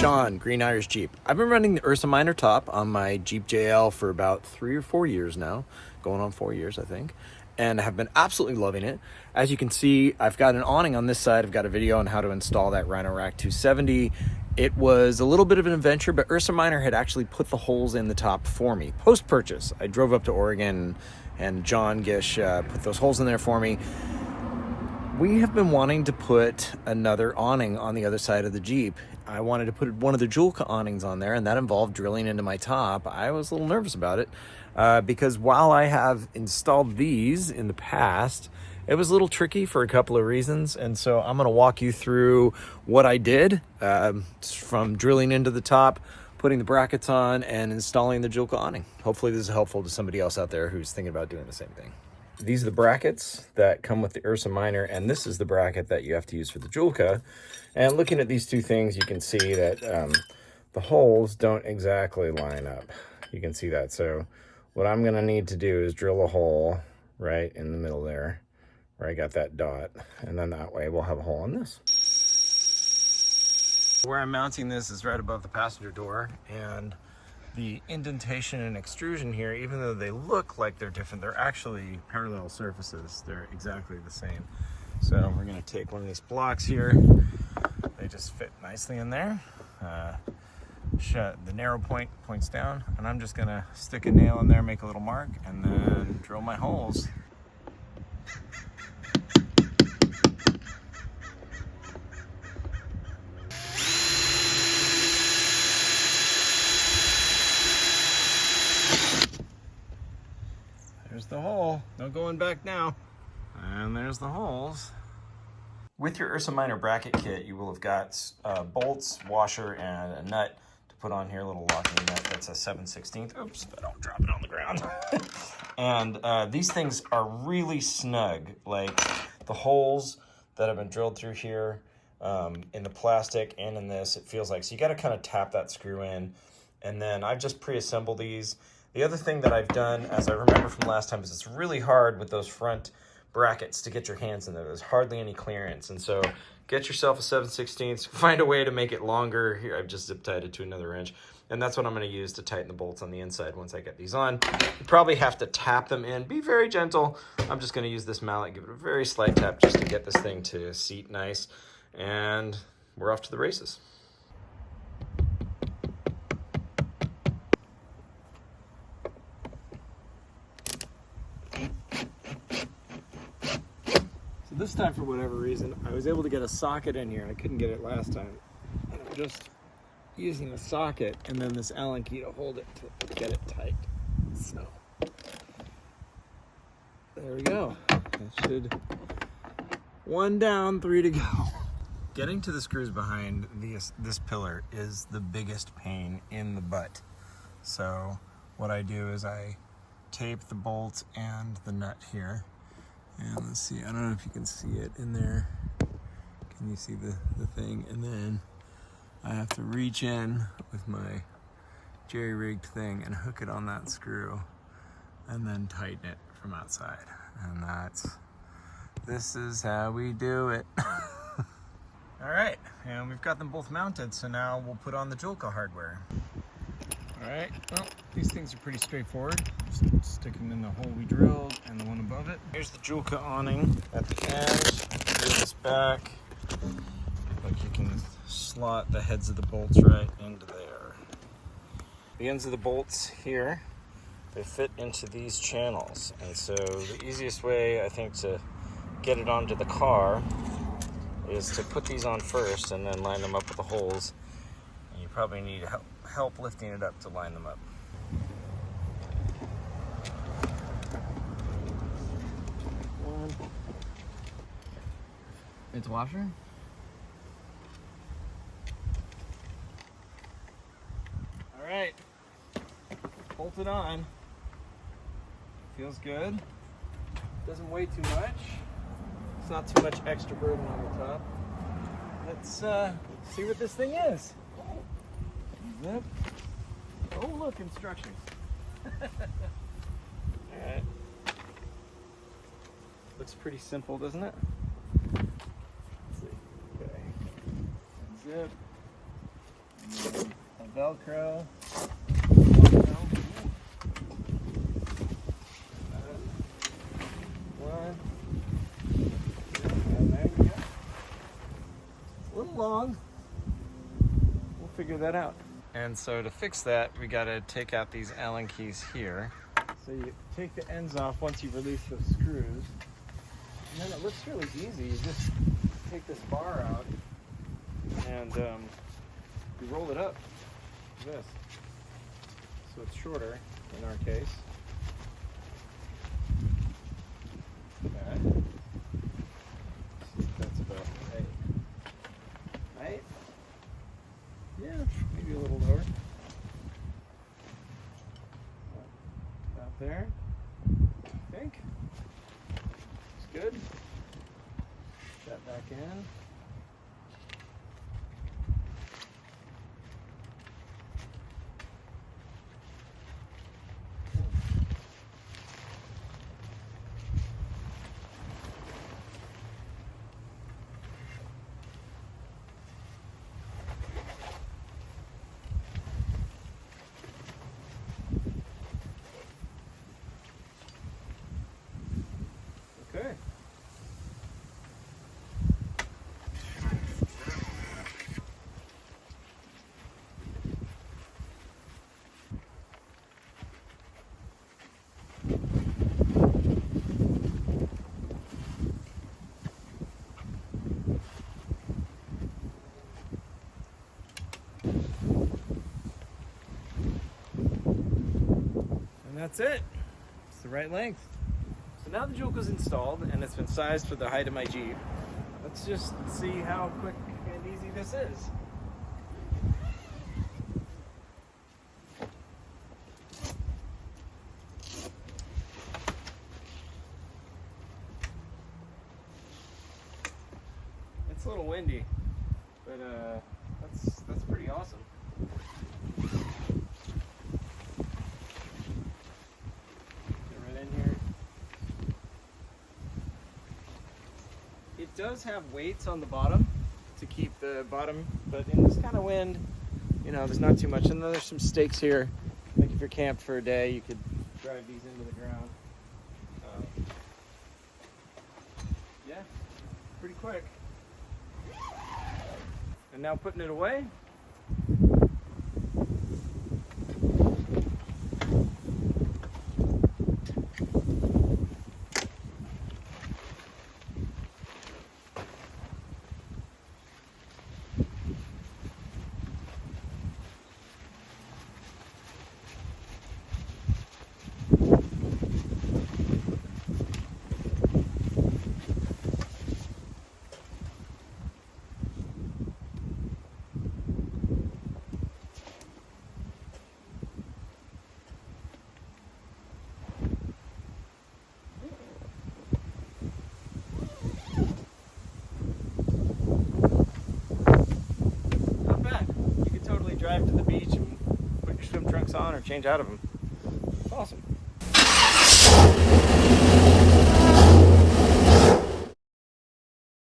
Sean, Green Irish Jeep. I've been running the Ursa Minor top on my Jeep JL for about 3 or 4 years now, going on 4 years, I think, and have been absolutely loving it. As you can see, I've got an awning on this side. I've got a video on how to install that Rhino Rack 270. It was a little bit of an adventure, but Ursa Minor had actually put the holes in the top for me. Post-purchase, I drove up to Oregon and John Gish put those holes in there for me. We have been wanting to put another awning on the other side of the Jeep. I wanted to put one of the Joolca awnings on there, and that involved drilling into my top. I was a little nervous about it because while I have installed these in the past, it was a little tricky for a couple of reasons. And so I'm going to walk you through what I did from drilling into the top, putting the brackets on, and installing the Joolca awning. Hopefully this is helpful to somebody else out there who's thinking about doing the same thing. These are the brackets that come with the Ursa Minor, and this is the bracket that you have to use for the Joolca. And looking at these two things, you can see that the holes don't exactly line up. You can see that. So what I'm going to need to do is drill a hole right in the middle there, where I got that dot, and then that way we'll have a hole on this. Where I'm mounting this is right above the passenger door, and the indentation and extrusion here, even though they look like they're different, they're actually parallel surfaces. They're exactly the same. So we're going to take one of these blocks here. They just fit nicely in there. The narrow point points down, and I'm just going to stick a nail in there, make a little mark, and then drill my holes. There's the hole. No going back now. And there's the holes. With your Ursa Minor bracket kit, you will have got bolts, washer, and a nut to put on here, a little locking nut. That's a 7/16. Oops, I don't drop it on the ground. And these things are really snug. Like the holes that have been drilled through here in the plastic and in this, it feels like. So you got to kind of tap that screw in. And then I've just pre-assembled these. The other thing that I've done, as I remember from last time, is it's really hard with those front brackets to get your hands in there. There's hardly any clearance. And so get yourself a 7/16, find a way to make it longer. Here, I've just zip tied it to another wrench. And that's what I'm going to use to tighten the bolts on the inside once I get these on. You probably have to tap them in. Be very gentle. I'm just going to use this mallet, give it a very slight tap just to get this thing to seat nice. And we're off to the races. This time, for whatever reason, I was able to get a socket in here. I couldn't get it last time. And I'm just using a socket and then this Allen key to hold it, to get it tight. So, there we go. That should, 1 down, 3 to go. Getting to the screws behind this pillar is the biggest pain in the butt. So, what I do is I tape the bolt and the nut here. And let's see, I don't know if you can see it in there. Can you see the thing? And then I have to reach in with my jerry-rigged thing and hook it on that screw and then tighten it from outside. And this is how we do it. All right, and we've got them both mounted, so now we'll put on the Joolca hardware. All right, well, these things are pretty straightforward. Just stick them in the hole we drilled and the one above it. Here's the Joolca awning at the end. Here's this back. Like you can slot the heads of the bolts right into there. The ends of the bolts here, they fit into these channels. And so the easiest way, I think, to get it onto the car is to put these on first and then line them up with the holes. And you probably need help lifting it up to line them up. It's washer. All right, bolt it on. Feels good. Doesn't weigh too much. It's not too much extra burden on the top. Let's see what this thing is. Zip. Oh, look, instructions. All right. Looks pretty simple, doesn't it? Let's see. Okay. Zip. a Velcro. One. And there we go. A little long. We'll figure that out. And so to fix that, we got to take out these Allen keys here. So you take the ends off once you release those screws. And then it looks really easy. You just take this bar out and you roll it up like this. So it's shorter in our case. Okay. See if that's about right. Right? Yeah, maybe a little lower. About there. I think. It's good. Put that back in. Okay. And that's it. It's the right length. So now the Joolca's installed and it's been sized for the height of my Jeep. Let's just see how quick and easy this is. It's a little windy, but that's pretty awesome. It does have weights on the bottom to keep the bottom, but in this kind of wind, you know, there's not too much. And then there's some stakes here. Like if you're camped for a day, you could drive these into the ground. Yeah, pretty quick. And now putting it away. Drive to the beach and put your swim trunks on or change out of them. It's awesome.